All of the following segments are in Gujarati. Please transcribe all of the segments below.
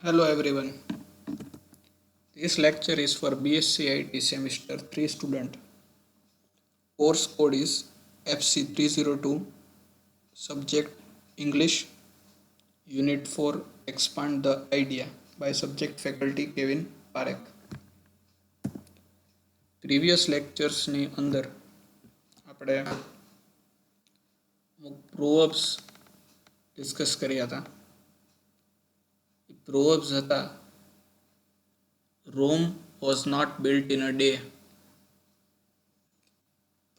Hello everyone. This lecture is for BSc IT semester 3 student. Course code is FC302. Subject English. Unit 4 Expand the Idea by subject faculty Kevin Parekh. Previous lectures ની અંદર આપણે અમુક પ્રોવર્બ્સ ડિસ્કસ કર્યા હતા. એ પ્રોવર્બ્સ હતા Rome was not built in a day.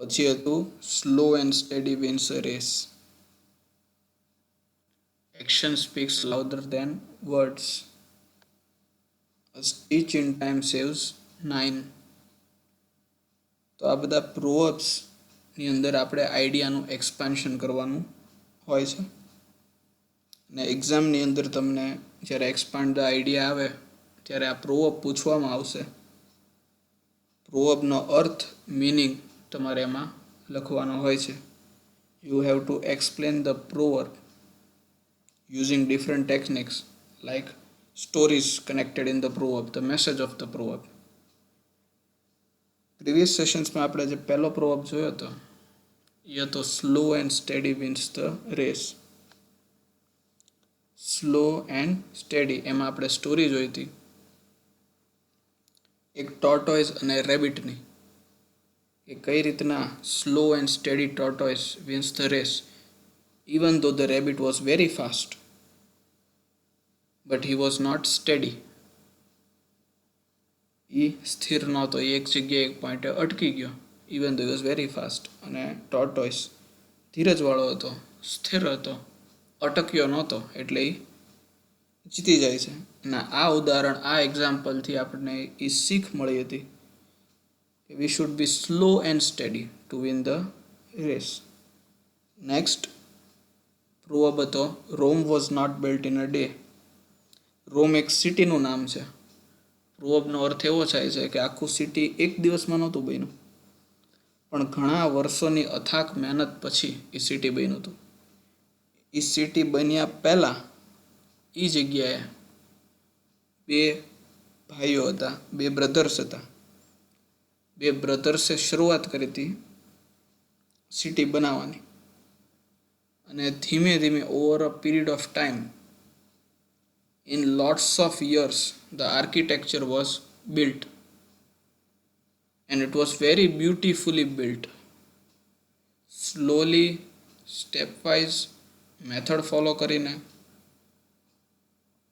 પછી હતું slow and steady wins a race. Action speaks louder than words. A stitch in time saves 9. તો આ બધા પ્રોવર્બ્સની અંદર આપણે આઈડિયાનું એક્સપાન્શન કરવાનું હોય છે અને એક્ઝામની અંદર તમને જ્યારે એક્સપાન્ડ ધ આઈડિયા આવે ત્યારે આ પ્રોવર્બ પૂછવામાં આવશે. પ્રોવર્બનો અર્થ મિનિંગ તમારે એમાં લખવાનો હોય છે. You have two explain the proverb using different techniques like stories connected in the proverb, the message of the proverb. Previous સેશન્સમાં આપણે જે પહેલો પ્રોવર્બ જોયો હતો એ હતો slow and steady wins the race. Slow and steady એમાં આપણે સ્ટોરી જોઈ હતી એક ટોર્ટોઇઝ અને રેબિટની, કે કઈ રીતના slow and steady tortoise wins the race even though the rabbit was very fast, but he was not steady. એ સ્થિર નહોતો, એ એક જગ્યાએ એક પોઈન્ટે અટકી ગયો ઇવન ધો વોઝ વેરી ફાસ્ટ. અને ટોર્ટોઇસ ધીરજવાળો હતો, સ્થિર હતો, અટક્યો નહોતો, એટલે એ જીતી જાય છે. અને આ ઉદાહરણ, આ એક્ઝામ્પલથી આપણને એ શીખ મળી હતી કે we should be slow and steady to win the race. Next proverb હતો Rome was not built in a day. Rome એક સિટીનું નામ છે. પ્રોવર્બનો અર્થ એવો થાય છે કે આખું સિટી એક દિવસમાં નહોતું બન્યું, પણ ઘણા વર્ષોની અથાક મહેનત પછી એ સિટી બન્યું હતું. એ સિટી બન્યા પહેલાં એ જગ્યાએ બે ભાઈઓ હતા, બે બ્રધર્સ હતા. બે બ્રધર્સે શરૂઆત કરી હતી સિટી બનાવવાની, અને ધીમે ધીમે over a period of time, in lots of years, the architecture was built and it was very beautifully built. Slowly, stepwise method follow કરીને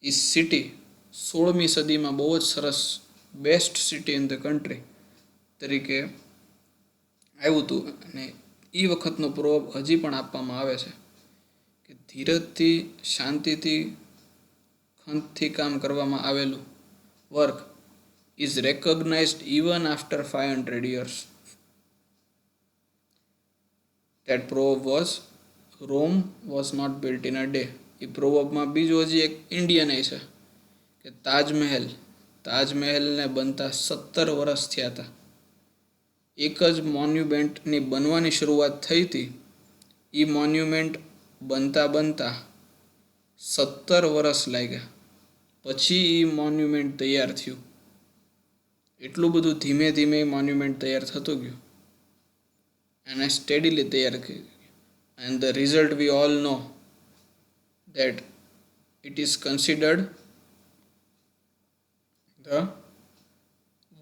એ સિટી 16મી સદીમાં બહુ જ સરસ best city in the country તરીકે આવ્યું હતું. અને એ વખતનો પ્રોવર્બ હજી પણ આપવામાં આવે છે કે ધીરજથી, શાંતિથી, ખંતથી કામ કરવામાં આવેલું work is recognised even after 500 years. That proverb was Rome was not built in a day. એ પ્રોવર્બમાં બીજું હજી એક ઇન્ડિયન એ છે કે તાજમહેલને બનતા 17 વર્ષ થયા હતા. એક જ મોન્યુમેન્ટની બનવાની શરૂઆત થઈ હતી, એ મોન્યુમેન્ટ બનતા 17 વર્ષ લાગ્યા, પછી એ મોન્યુમેન્ટ તૈયાર થયું. એટલું બધું ધીમે ધીમે મોન્યુમેન્ટ તૈયાર થતું ગયું અને સ્ટેડીલી તૈયાર કર્યું. And the result we all know that it is considered the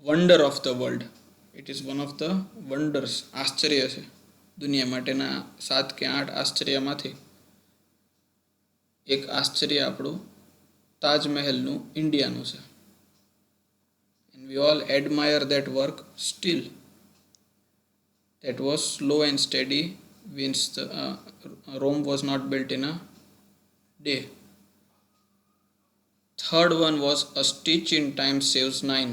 wonder of the world. It is one of the wonders. આશ્ચર્ય છે દુનિયા માટેના 7 કે 8 આશ્ચર્યમાંથી એક આશ્ચર્ય આપણું તાજમહેલનું ઇન્ડિયાનું છે. and we all admire that work still. That was slow and steady wins the Rome was not built in a day. Third one was a stitch in time saves 9.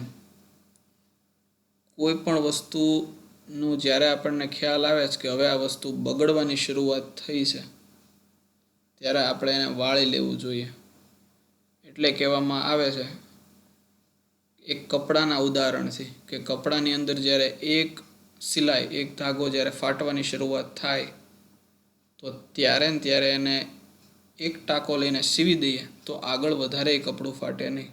કોઈ પણ વસ્તુનું જ્યારે આપણને ખ્યાલ આવે છે કે હવે આ વસ્તુ બગડવાની શરૂઆત થઈ છે, ત્યારે આપણે એને વાળી લેવું જોઈએ. એટલે કહેવામાં આવે છે એક કપડાના ઉદાહરણથી કે કપડાની અંદર જ્યારે એક સિલાઈ, એક ધાગો જ્યારે ફાટવાની શરૂઆત થાય તો ત્યારે ને ત્યારે એને એક ટાંકો લઈને સીવી દઈએ તો આગળ વધારે કપડું ફાટે નહીં.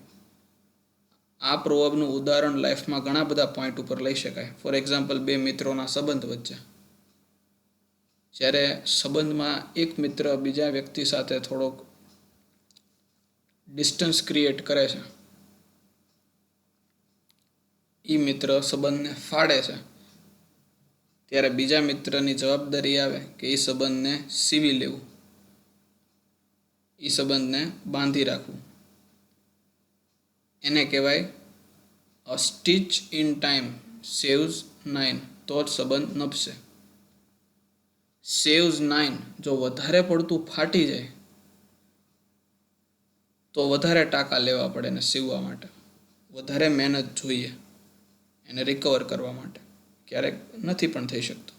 આ પ્રોવર્બનું ઉદાહરણ લાઈફમાં ઘણા બધા પોઈન્ટ ઉપર લઈ શકાય. ફોર એક્ઝામ્પલ, બે મિત્રોના સંબંધ વચ્ચે જ્યારે સંબંધમાં એક મિત્ર બીજા વ્યક્તિ સાથે થોડોક ડિસ્ટન્સ ક્રિએટ કરે છે, એ મિત્ર સંબંધને ફાડે છે, ત્યારે બીજા મિત્રની જવાબદારી આવે કે એ સંબંધને સીવી લેવું, એ સંબંધને બાંધી રાખવું. એને કહેવાય અ સ્ટીચ ઇન ટાઈમ સેવ્સ 9. તો જ સંબંધ નભશે. સેવ્સ 9 જો વધારે પડતું ફાટી જાય તો વધારે ટાંકા લેવા પડે એને સીવવા માટે, વધારે મહેનત જોઈએ એને રિકવર કરવા માટે, ક્યારેક નથી પણ થઈ શકતું.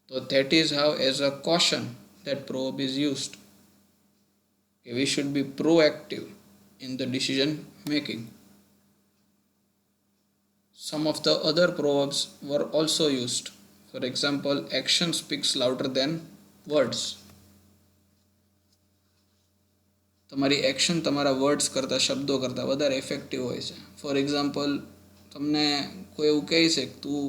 તો that is how as a caution that proverb is used. We should be proactive in the decision making. Some of the other proverbs were also used. For example, action speaks louder than words. તમારી એક્શન તમારા વર્ડ્સ કરતાં, શબ્દો કરતાં વધારે ઇફેક્ટિવ હોય છે. ફોર એક્ઝામ્પલ, તમને કોઈ એવું કહે છે કે તું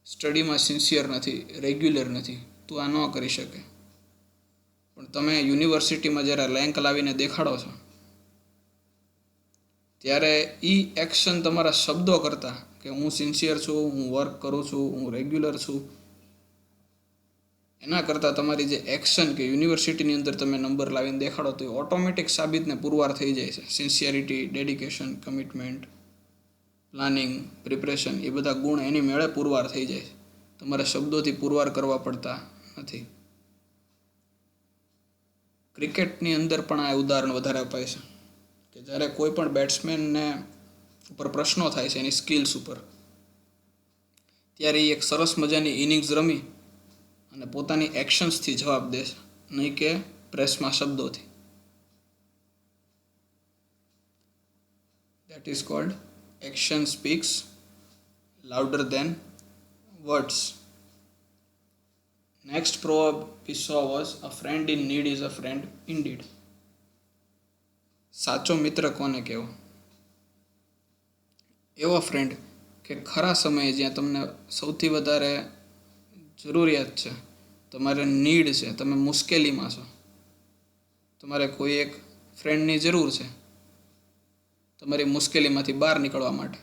સ્ટડીમાં સિન્સિયર નથી, રેગ્યુલર નથી, તું આ ન કરી શકે, પણ તમે યુનિવર્સિટીમાં જ્યારે રેન્ક લાવીને દેખાડો છો ત્યારે એ એક્શન તમારા શબ્દો કરતાં, કે હું સિન્સિયર છું, હું વર્ક કરું છું, હું રેગ્યુલર છું, એના કરતાં તમારી જે એક્શન કે યુનિવર્સિટીની અંદર તમે નંબર લાવીને દેખાડો તો એ ઓટોમેટિક સાબિતને પુરવાર થઈ જાય છે. Sincerity, dedication, commitment, planning, preparation, એ બધા ગુણ એની મેળે પુરવાર થઈ જાય છે. તમારે શબ્દોથી પુરવાર કરવા પડતા નથી. ક્રિકેટની અંદર પણ આ ઉદાહરણ વધારે અપાય છે કે જ્યારે કોઈ પણ બેટ્સમેનને ઉપર પ્રશ્નો થાય છે એની સ્કિલ્સ ઉપર, ત્યારે એ એક સરસ મજાની ઇનિંગ્સ રમી અને પોતાની એક્શન્સથી જવાબ દે છે, નહીં કે પ્રેસમાં શબ્દોથી. That is called action speaks louder than words. Next proverb we saw was a friend in need is a friend indeed. સાચો મિત્ર કોને કહેવો? એવો ફ્રેન્ડ કે ખરા સમયે જ્યાં તમને સૌથી વધારે જરૂરિયાત છે, તમારે નીડ છે, તમે મુશ્કેલીમાં છો, તમારે કોઈ એક ફ્રેન્ડની જરૂર છે તમારી મુશ્કેલીમાંથી બહાર નીકળવા માટે,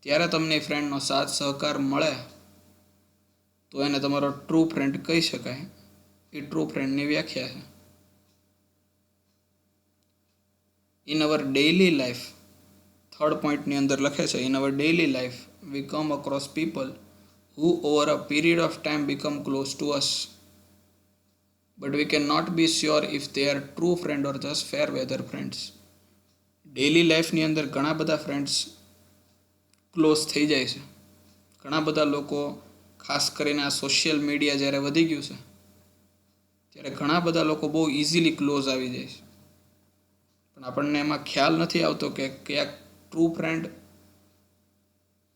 ત્યારે તમને એ ફ્રેન્ડનો સાથ સહકાર મળે તો એને તમારો ટ્રુ ફ્રેન્ડ કહી શકાય. એ ટ્રુ ફ્રેન્ડની વ્યાખ્યા છે. In our daily life, third પોઈન્ટની અંદર લખે છે, in our daily life we come across people who over a period of time become close to us, but we cannot be sure if they are true friend or just fair weather friends. Daily લાઈફની અંદર ઘણા બધા ફ્રેન્ડ્સ ક્લોઝ થઈ જાય છે. ઘણા બધા લોકો, ખાસ કરીને આ સોશિયલ મીડિયા જ્યારે વધી ગયું છે ત્યારે ઘણા બધા લોકો બહુ ઇઝીલી ક્લોઝ આવી જાય છે, પણ આપણને એમાં ખ્યાલ નથી આવતો કે કયા ટ્રુ ફ્રેન્ડ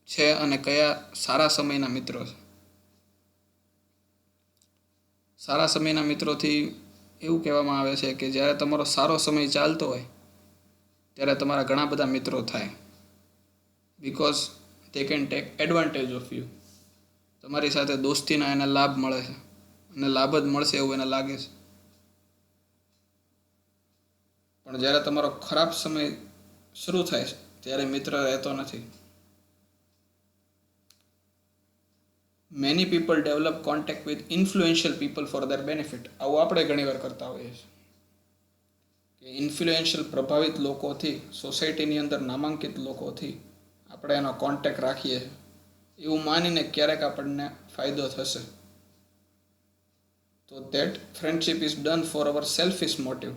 છે અને કયા સારા સમયના મિત્રો છે. સારા સમયના મિત્રોથી એવું કહેવામાં આવે છે કે જ્યારે તમારો સારો સમય ચાલતો હોય ત્યારે તમારા ઘણા બધા મિત્રો થાય, because they can take advantage of you. તમારી સાથે દોસ્તીના એને લાભ મળે છે અને લાભ જ મળશે એવું એને લાગે છે. પણ જ્યારે તમારો ખરાબ સમય શરૂ થાય છે ત્યારે મિત્ર રહેતો નથી. Many people develop contact with influential people four there benefit. આવું આપણે ઘણીવાર કરતા હોઈએ છીએ કે ઇન્ફ્લુએન્શિયલ પ્રભાવિત લોકોથી, સોસાયટીની અંદર નામાંકિત લોકોથી આપણે એનો કોન્ટેક્ટ રાખીએ એવું માનીને ક્યારેક આપણને ફાયદો થશે. તો that friendship is done for our selfish motive.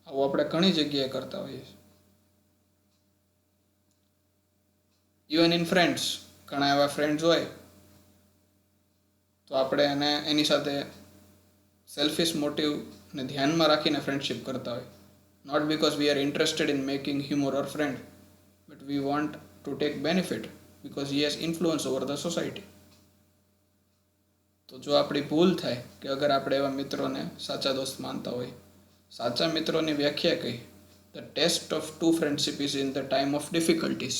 આવું આપણે ઘણી જગ્યાએ કરતા હોઈએ છીએ. ઇવન ઇન ફ્રેન્ડ્સ, ઘણા એવા ફ્રેન્ડ્સ હોય તો આપણે એને એની સાથે સેલ્ફિશ મોટિવને ધ્યાનમાં રાખીને ફ્રેન્ડશિપ કરતા હોય. Not because we are interested in making him or friend, but we want to take benefit because he has influence over the society. તો જો આપણી ભૂલ થાય કે અગર આપણે એવા મિત્રોને સાચા દોસ્ત માનતા હોય, સાચા મિત્રોની વ્યાખ્યા કઈ? The test of true friendship is in the time of difficulties.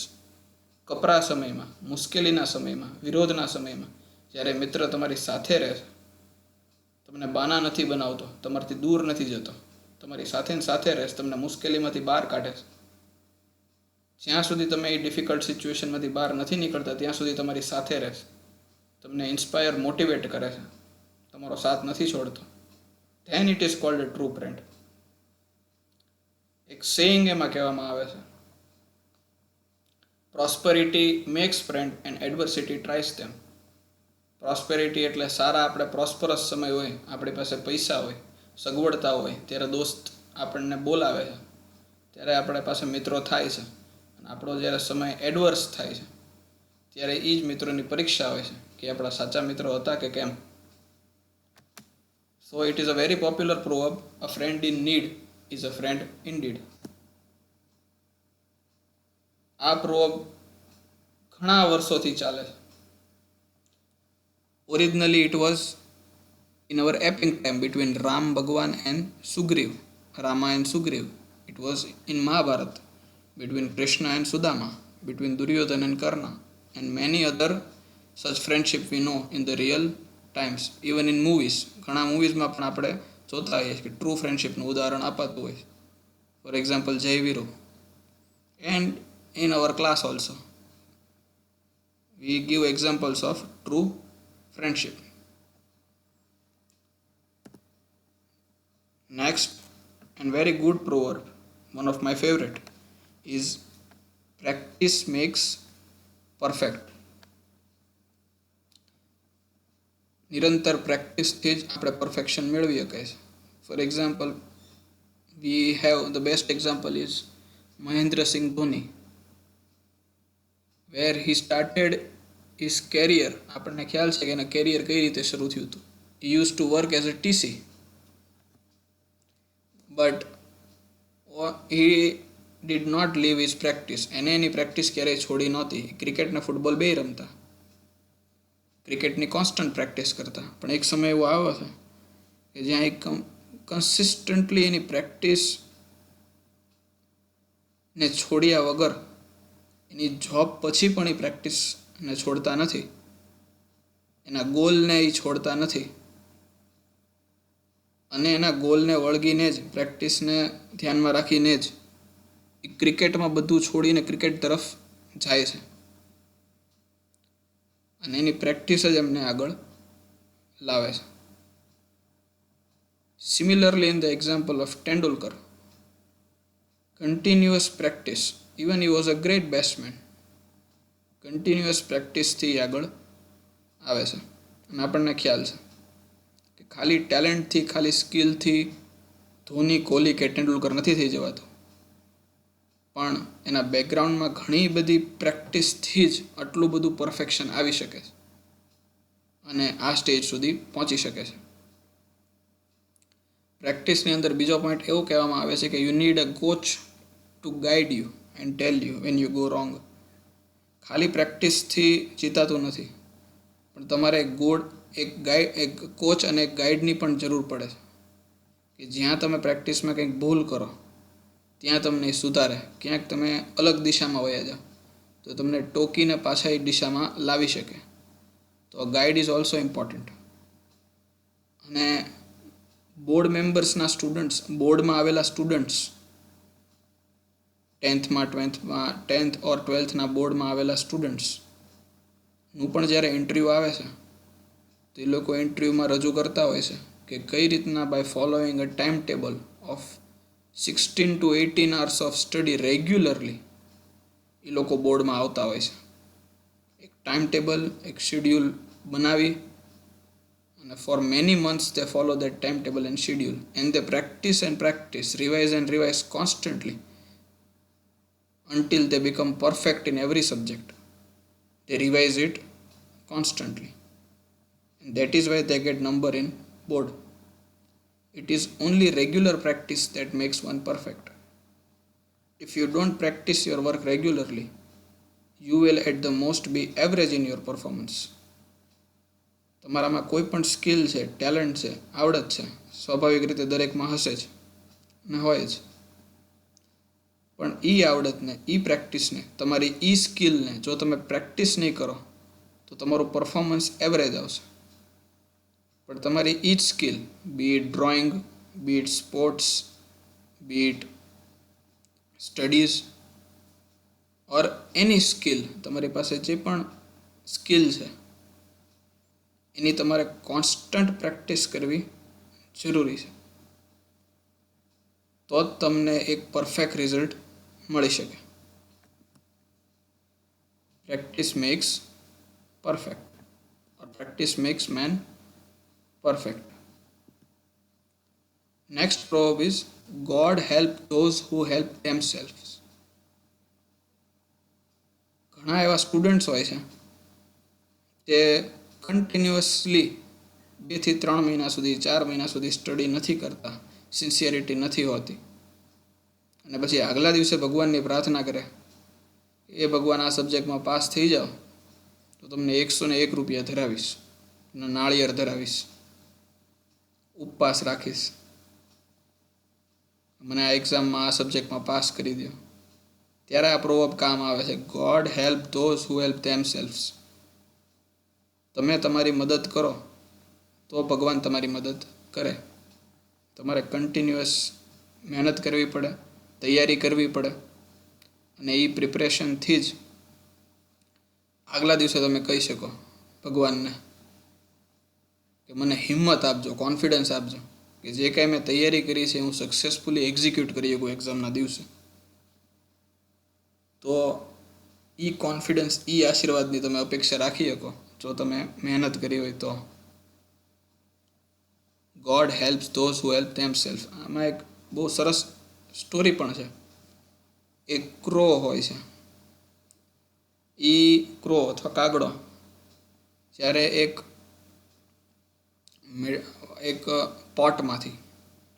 કપરા સમયમાં, મુશ્કેલીના સમયમાં, વિરોધના સમયમાં, જ્યારે મિત્ર તમારી સાથે રહે છે, તમને બાના નથી બનાવતો, તમારાથી દૂર નથી જતો, તમારી સાથે ને સાથે રહે, તમને મુશ્કેલીમાંથી બહાર કાઢે છે. જ્યાં સુધી તમે એ ડિફિકલ્ટ સિચ્યુએશનમાંથી બહાર નથી નીકળતા ત્યાં સુધી તમારી સાથે રહે છે, તમને ઇન્સ્પાયર મોટિવેટ કરે છે, તમારો સાથ નથી છોડતો, then it is called a true friend. એક સેઇંગ એમાં કહેવામાં આવે છે, prosperity makes friend and adversity tries them. Prosperity એટલે સારા આપણે પ્રોસ્પરસ સમય હોય, આપણી પાસે પૈસા હોય, સગવડતા હોય, ત્યારે દોસ્ત આપણને બોલાવે છે, ત્યારે આપણી પાસે મિત્રો થાય છે. અને આપણો જ્યારે સમય એડવર્સ થાય છે ત્યારે એ જ મિત્રોની પરીક્ષા હોય છે કે આપણા સાચા મિત્રો હતા કે કેમ. So it is a very popular proverb, a friend in need is a friend indeed. આ પ્રોવર્બ ઘણા વર્ષોથી ચાલે છે. Originally it was in our epic time between Ram Bhagwan and Sugriv, Rama and Sugriv. It was in Mahabharat between Krishna and Sudama, between Duryodhana and Karna, and many other such friendship we know in the real times, even in movies. ઘણા મૂવીઝમાં પણ આપણે જોતા હોઈએ કે ટ્રુ ફ્રેન્ડશિપનું ઉદાહરણ અપાતું હોય. ફોર એક્ઝામ્પલ જય વીરો. And in our class also we give examples of true friendship. Next, and very good proverb, one of my favorite, is practice makes perfect. નિરંતર પ્રેક્ટિસથી જ આપણે પરફેક્શન મેળવી શકાય છે. For example, we have the best example is Mahendra Singh Dhoni. Where he started his career, આપણને ખ્યાલ છે કે એના કેરિયર કઈ રીતે શરૂ થયું હતું. He use to work as a TC, but he did not leave his practice. એને એની પ્રેક્ટિસ ક્યારેય છોડી નહોતી. ક્રિકેટ ને ફૂટબોલ બે રમતા, ક્રિકેટની કોન્સ્ટન્ટ પ્રેક્ટિસ કરતા. પણ એક સમય એવો આવ્યો છે કે જ્યાં એક કન્સિસ્ટન્ટલી એની પ્રેક્ટિસ ને છોડ્યા વગર એની જોબ પછી પણ એ પ્રેક્ટિસને છોડતા નથી, એના ગોલને એ છોડતા નથી, અને એના ગોલને વળગીને જ, પ્રેક્ટિસને ધ્યાનમાં રાખીને જ એ ક્રિકેટમાં બધું છોડીને ક્રિકેટ તરફ જાય છે. અને એની પ્રેક્ટિસ જ એમને આગળ લાવે છે. Similarly in the example of Tendulkar, continuous practice, even he was a great batsman, continuous પ્રેક્ટિસથી આગળ આવે છે. અને આપણને ખ્યાલ છે કે ખાલી ટેલેન્ટથી, ખાલી સ્કિલથી ધોની, કોહલી કે તેંડુલકર નથી થઈ જવાતું, પણ એના બેકગ્રાઉન્ડમાં ઘણી બધી પ્રેક્ટિસથી જ આટલું બધું પરફેક્શન આવી શકે છે અને આ સ્ટેજ સુધી પહોંચી શકે છે. પ્રેક્ટિસની અંદર બીજો પોઈન્ટ એવો કહેવામાં આવે છે કે you need a coach to guide you and tell you when you go wrong. ખાલી પ્રેક્ટિસથી જીતાતું નથી, પણ તમારે એક કોચ અને એક ગાઈડની પણ જરૂર પડે છે કે જ્યાં તમે પ્રેક્ટિસમાં કંઈક ભૂલ કરો ત્યાં તમને એ સુધારે. ક્યાંક તમે અલગ દિશામાં વયા જાઓ તો તમને ટોકીને પાછા એ દિશામાં લાવી શકે. તો ગાઈડ ઇઝ ઓલ્સો ઇમ્પોર્ટન્ટ. અને બોર્ડ મેમ્બર્સના સ્ટુડન્ટ્સ, બોર્ડમાં આવેલા સ્ટુડન્ટ્સ, 10th ઓર 12thના બોર્ડમાં આવેલા સ્ટુડન્ટ્સનું પણ જ્યારે ઇન્ટરવ્યૂ આવે છે તો એ લોકો ઇન્ટરવ્યૂમાં રજૂ કરતા હોય છે કે કઈ રીતના by following a time table of 16 to 18 hours of study regularly એ લોકો બોર્ડમાં આવતા હોય છે. એક ટાઈમ ટેબલ, એક શેડ્યુલ બનાવી, અને for many months they follow that timetable and schedule, and they practice and practice, revise and revise constantly until they become perfect in every subject. They revise it constantly, and that is why they get number in board. It is only regular practice that makes one perfect. If you don't practice your work regularly, you will at the most be average in your performance. તમારામાં કોઈ પણ સ્કિલ છે, ટેલેન્ટ છે, આવડત છે, સ્વાભાવિક રીતે દરેકમાં હશે જ ને હોય જ. પણ આવડતને, પ્રેક્ટિસને, તમારી સ્કિલને જો તમે પ્રેક્ટિસ નહીં કરો તો તમારું પરફોર્મન્સ એવરેજ આવશે. પણ તમારી જ skill, be it drawing, be it sports, be it studies or any skill, તમારી પાસે જે પણ સ્કિલ છે એની તમારે કોન્સ્ટન્ટ પ્રેક્ટિસ કરવી જરૂરી છે. તો જ તમને એક પરફેક્ટ રિઝલ્ટ મળી શકે. Practice makes perfect, or practice makes man perfect. Next proverb is God help those who help themselves. ઘણા એવા સ્ટુડન્ટ્સ હોય છે જે કન્ટિન્યુઅસલી 2 થી 3 મહિના સુધી, 4 મહિના સુધી સ્ટડી નથી કરતા, સિન્સિયરિટી નથી હોતી, અને પછી આગલા દિવસે ભગવાનની પ્રાર્થના કરે, એ ભગવાન આ સબ્જેક્ટમાં પાસ થઈ જાઓ તો તમને 101 રૂપિયા ધરાવીશ, નાળિયેર ધરાવીશ, ઉપવાસ રાખીશ, મને આ એક્ઝામમાં આ સબ્જેક્ટમાં પાસ કરી દો. ત્યારે આ પ્રોવર્બ કામ આવે છે. God help those who help themselves. તમે તમારી મદદ કરો તો ભગવાન તમારી મદદ કરે. તમારે કન્ટિન્યુઅસ મહેનત કરવી પડે, તૈયારી કરવી પડે, અને એ પ્રિપરેશનથી જ આગલા દિવસે તમે કહી શકો ભગવાનને કે મને હિંમત આપજો, કોન્ફિડન્સ આપજો કે જે કાંઈ મેં તૈયારી કરી છે હું સક્સેસફુલી એક્ઝિક્યુટ કરી શકું એક્ઝામના દિવસે. તો કોન્ફિડન્સ, આશીર્વાદની તમે અપેક્ષા રાખી શકો જો તમે મહેનત કરી હોય તો. God helps those who help themself. આમાં એક બહુ સરસ સ્ટોરી પણ છે. એક ક્રો હોય છે. ક્રો અથવા કાગડો જ્યારે એક પોટમાંથી,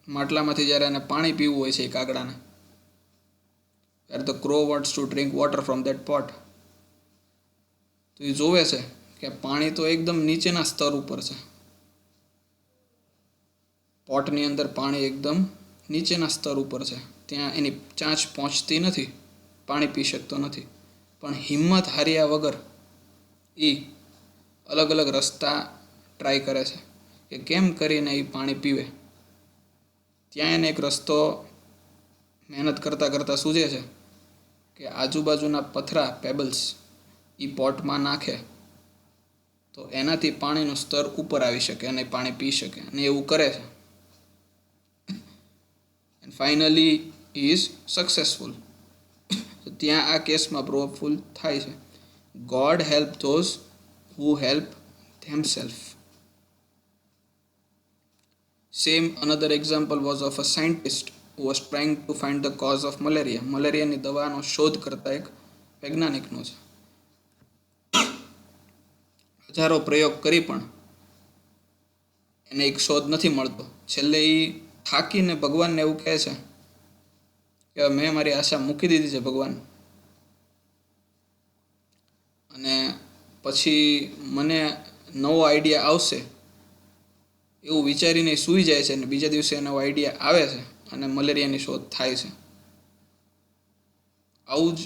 માટલામાંથી જ્યારે એને પાણી પીવું હોય છે એ કાગડાને, ત્યારે the crow wants to drink water from that pot. તો એ જોવે છે કે પાણી તો એકદમ નીચેના સ્તર ઉપર છે, પોટની અંદર પાણી એકદમ નીચેના સ્તર ઉપર છે, ત્યાં એની ચાંચ પહોંચતી નથી, પાણી પી શકતો નથી. પણ હિંમત હાર્યા વગર અલગ અલગ રસ્તા ટ્રાય કરે છે કે કેમ કરીને એ પાણી પીવે. ત્યાં એને એક રસ્તો મહેનત કરતાં કરતાં સૂઝે છે કે આજુબાજુના પથરા, પેબલ્સ પોટમાં નાખે તો એનાથી પાણીનું સ્તર ઉપર આવી શકે અને પાણી પી શકે, અને એવું કરે છે. And finally he is successful. ત્યાં આ કેસમાં પ્રોવર્બફુલ થાય છે. God help those who help themself. Same another example was of a scientist who was trying to find the cause of malaria. મલેરિયાની દવાનો શોધ કરતા એક વૈજ્ઞાનિકનો છે. હજારો પ્રયોગ કરી પણ એને એક શોધ નથી મળતો. છેલ્લે એ થાકીને ભગવાનને એવું કહે છે કે મેં મારી આશા મૂકી દીધી છે ભગવાન, અને પછી મને નવો આઈડિયા આવશે એવું વિચારીને સૂઈ જાય છે, અને બીજા દિવસે એનો આઈડિયા આવે છે અને મલેરિયાની શોધ થાય છે. આવું જ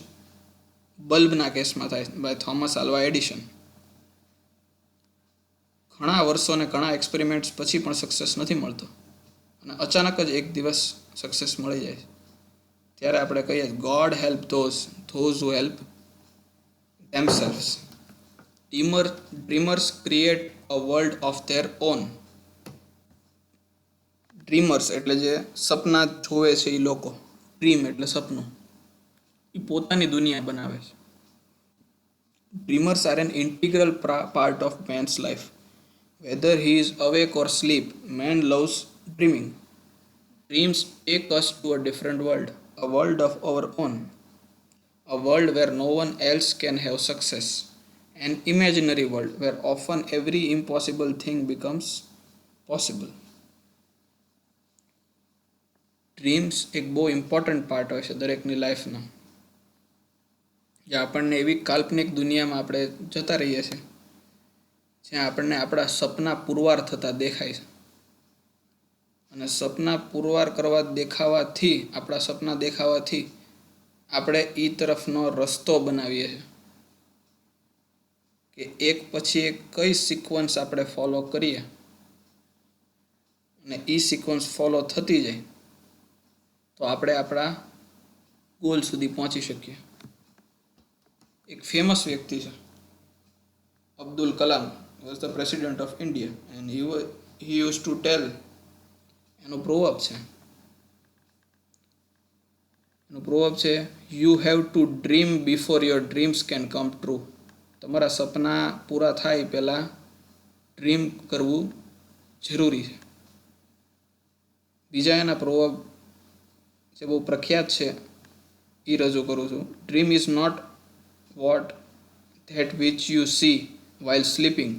બલ્બના કેસમાં થાય બાય થોમસ આલ્વા એડિશન. ઘણા વર્ષો અને ઘણા એક્સપેરિમેન્ટ્સ પછી પણ સક્સેસ નથી મળતો, અને અચાનક જ એક દિવસ સક્સેસ મળી જાય. ત્યારે આપણે કહીએ God help those who help themselves. Dreamers create a world of their own. Dreamers એટલે જે સપના જોવે છે એ લોકો, ડ્રીમ એટલે સપનું, એ પોતાની દુનિયા બનાવે છે. Dreamers are an integral part of man's life. Whether he is awake or asleep, man loves dreaming. Dreams take us to a different world, a world of our own, a world where no one else can have success, an imaginary world where often every impossible thing becomes possible. Dreams એક બહુ ઇમ્પોર્ટન્ટ પાર્ટ હોય છે દરેકની લાઈફનો, જે આપણને એવી કાલ્પનિક દુનિયામાં આપણે જતા રહીએ છીએ જ્યાં આપણને આપણા સપના પુરવાર થતા દેખાય છે. અને સપના પુરવાર દેખાવાથી આપણા સપના દેખાવાથી આપણે એ તરફનો રસ્તો બનાવીએ છીએ કે એક પછી એક કઈ સિક્વન્સ આપણે ફોલો કરીએ અને એ સિક્વન્સ ફોલો થતી જાય તો આપણે આપણા ગોલ સુધી પહોંચી શકીએ. એક ફેમસ વ્યક્તિ છે Abdul Kalam, was the president of India, and he use to tell, એનો પ્રોવર્બ છે you have to dream before your dreams can come true. તમારા સપના પૂરા થાય પહેલાં ડ્રીમ કરવું જરૂરી છે. બીજા એના પ્રોવર્બ જે બહુ પ્રખ્યાત છે એ રજૂ કરું છું. Dream is not what that which you see while sleeping.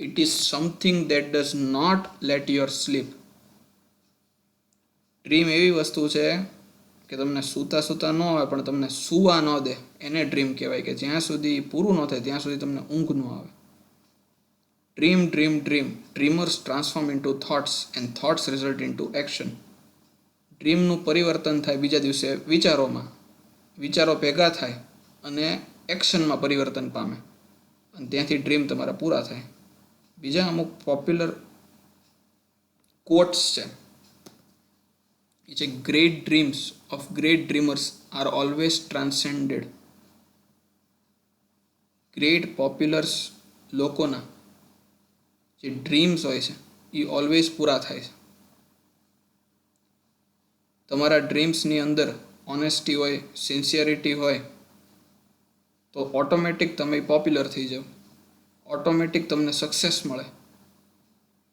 It is something that does not let you sleep. Dream એવી વસ્તુ છે કે તમને સૂતા ન આવે પણ તમને સૂવા ન દે, એને ડ્રીમ કહેવાય. કે જ્યાં સુધી પૂરું ન થાય ત્યાં સુધી તમને ઊંઘ ન આવે. Dream dream dream dreamers transform into thoughts and thoughts result into action. ડ્રીમનું પરિવર્તન થાય બીજા દિવસે વિચારોમાં, વિચારો ભેગા થાય અને એક્શનમાં પરિવર્તન પામે અને ત્યાંથી ડ્રીમ તમારા પૂરા થાય. બીજા અમુક પોપ્યુલર કોટ્સ છે એ છે great dreams of great dreamers are always transcended. Great populars લોકોના જે ડ્રીમ્સ હોય છે એ ઓલવેઝ પૂરા થાય છે. તમારા ડ્રીમ્સની અંદર ઓનેસ્ટી હોય, સિન્સિયરિટી હોય તો ઓટોમેટિક તમે પોપ્યુલર થઈ જાઓ, ઓટોમેટિક તમને સક્સેસ મળે,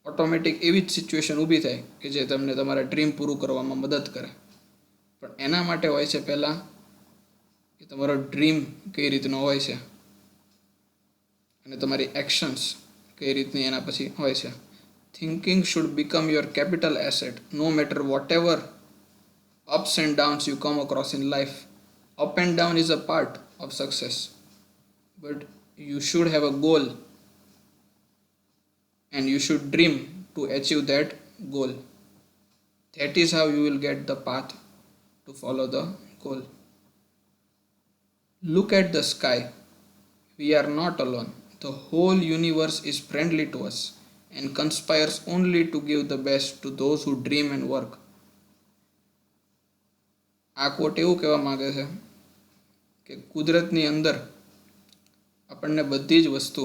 ઓટોમેટિક એવી જ સિચ્યુએશન ઊભી થાય કે જે તમને તમારા ડ્રીમ પૂરું કરવામાં મદદ કરે. પણ એના માટે હોય છે પહેલાં કે તમારો ડ્રીમ કઈ રીતનો હોય છે અને તમારી એક્શન્સ કઈ રીતની એના પછી હોય છે. Thinking should become your capital asset no matter whatever ups and downs you come across in life. Up and down is a part of success, but you should have a goal and you should dream to achieve that goal. That is how you will get the path to follow the goal. Look at the sky. We are not alone. The whole universe is friendly to us and conspires only to give the best to those who dream and work. આ કોટ એવું કહેવા માગે છે કે કુદરતની અંદર આપણને બધી જ વસ્તુ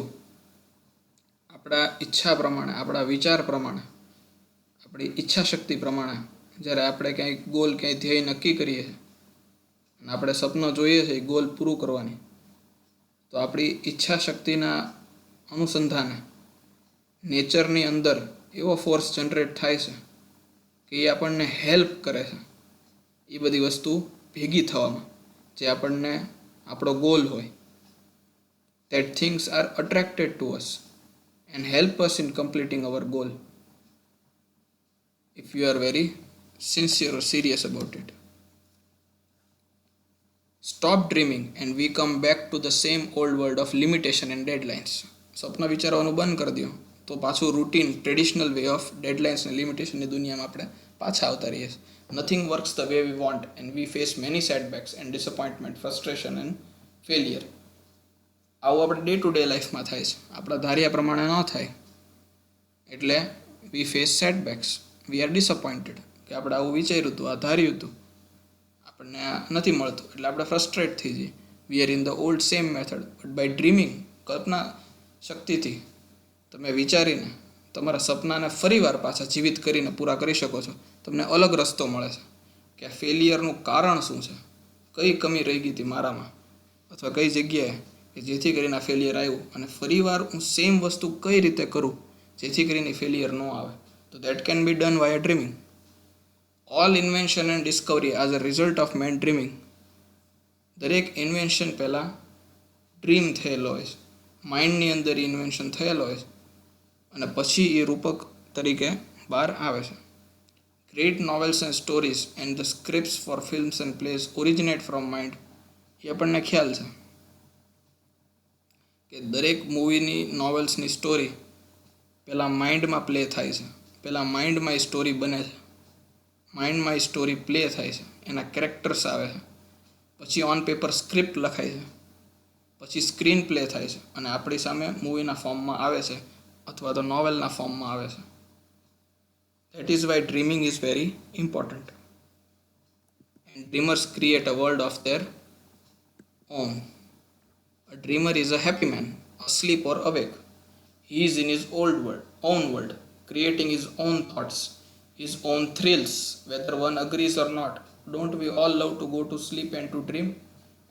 આપણા ઈચ્છા પ્રમાણે, આપણા વિચાર પ્રમાણે, આપણી ઈચ્છા શક્તિ પ્રમાણે, જ્યારે આપણે ક્યાંય ગોલ, ક્યાંય ધ્યેય નક્કી કરીએ અને આપણે સપનો જોઈએ છીએ ગોલ પૂરું કરવાની, તો આપણી ઈચ્છા શક્તિના અનુસંધાને નેચરની અંદર એવો ફોર્સ જનરેટ થાય છે કે એ આપણને હેલ્પ કરે છે એ બધી વસ્તુ ભેગી થવામાં, જે આપણને આપણો ગોલ હોય. That things are attracted to us and help us in completing our goal if you are very sincere or serious about it. Stop dreaming and we come back to the same old world of limitation and deadlines. સપના વિચારવાનું બંધ કરી દો તો પાછું routine, traditional way of deadlines અને લિમિટેશનની દુનિયામાં આપણે પાછા આવતા રહીએ છીએ. Nothing works the way we want and we face many setbacks and disappointment, frustration and failure. આવું આપણે ડે ટુ ડે લાઈફમાં થાય છે. આપણા ધાર્યા પ્રમાણે ન થાય એટલે we face setbacks, we are disappointed કે આપણે આવું વિચાર્યું હતું, આ ધાર્યું હતું, આપણને આ નથી મળતું એટલે આપણે ફ્રસ્ટ્રેટ થઈ જઈએ. We are in the old same method. But by dreaming, કલ્પના શક્તિથી તમે વિચારીને તમારા સપનાને ફરીવાર પાછા જીવિત કરીને પૂરા કરી શકો છો. તમને અલગ રસ્તો મળે છે કે આ ફેલિયરનું કારણ શું છે, કઈ કમી રહી ગઈ હતી મારામાં, અથવા કઈ જગ્યાએ કે જેથી કરીને આ ફેલિયર આવ્યું, અને ફરીવાર હું સેમ વસ્તુ કઈ રીતે કરું જેથી કરીને ફેલિયર ન આવે. તો that can be done via dreaming. All invention and discovery as a result of man dreaming. દરેક ઇન્વેન્શન પહેલાં ડ્રીમ થયેલો હોય છે, માઇન્ડની અંદર ઇન્વેન્શન થયેલો હોય છે અને પછી એ રૂપક તરીકે બહાર આવે છે. Great novels and stories and the scripts for films and plays originate from mind. એ આપણને ખ્યાલ છે કે દરેક મૂવીની, નોવેલ્સની સ્ટોરી પહેલાં માઇન્ડમાં પ્લે થાય છે, પહેલાં માઇન્ડમાં એ સ્ટોરી બને છે, માઇન્ડમાં એ સ્ટોરી પ્લે થાય છે, એના કેરેક્ટર્સ આવે છે, પછી ઓન પેપર સ્ક્રિપ્ટ લખાય છે, પછી સ્ક્રીન પ્લે થાય છે અને આપણી સામે મૂવીના ફોર્મમાં આવે છે અથવા તો નોવેલના ફોર્મમાં આવે છે. That is why dreaming is very important. And dreamers create a world of their own. A dreamer is a happy man, asleep or awake. He is in his own world, creating his own thoughts, his own thrills, whether one agrees or not. Don't we all love to go to sleep and to dream?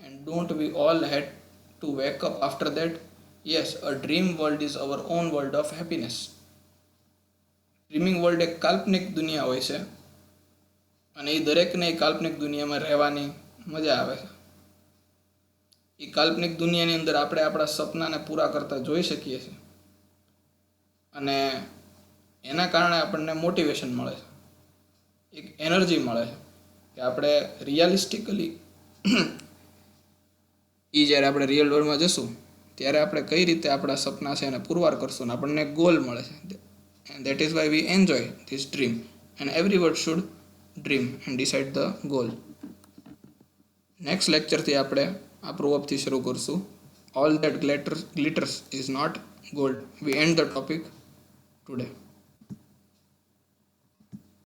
And don't we all had to wake up after that? Yes, a dream world is our own world of happiness. Dreaming world એક કાલ્પનિક દુનિયા હોય છે અને એ દરેકને એ કાલ્પનિક દુનિયામાં રહેવાની મજા આવે છે. એ કાલ્પનિક દુનિયાની અંદર આપણે આપણા સપનાને પૂરા કરતા જોઈ શકીએ છીએ અને એના કારણે આપણને મોટિવેશન મળે છે, એક એનર્જી મળે છે કે આપણે રિયાલિસ્ટિકલી એ જ્યારે આપણે રિયલ વર્લ્ડમાં જશું ત્યારે આપણે કઈ રીતે આપણા સપના છે એને પુરવાર કરશું અને આપણને ગોલ મળે છે. And that is why we enjoy this dream. And everyone should dream and decide the goal. Next lecture થી આપણે આ પ્રોવર્બથી શરૂ કરશું. All that glitters is not gold. We end the topic today.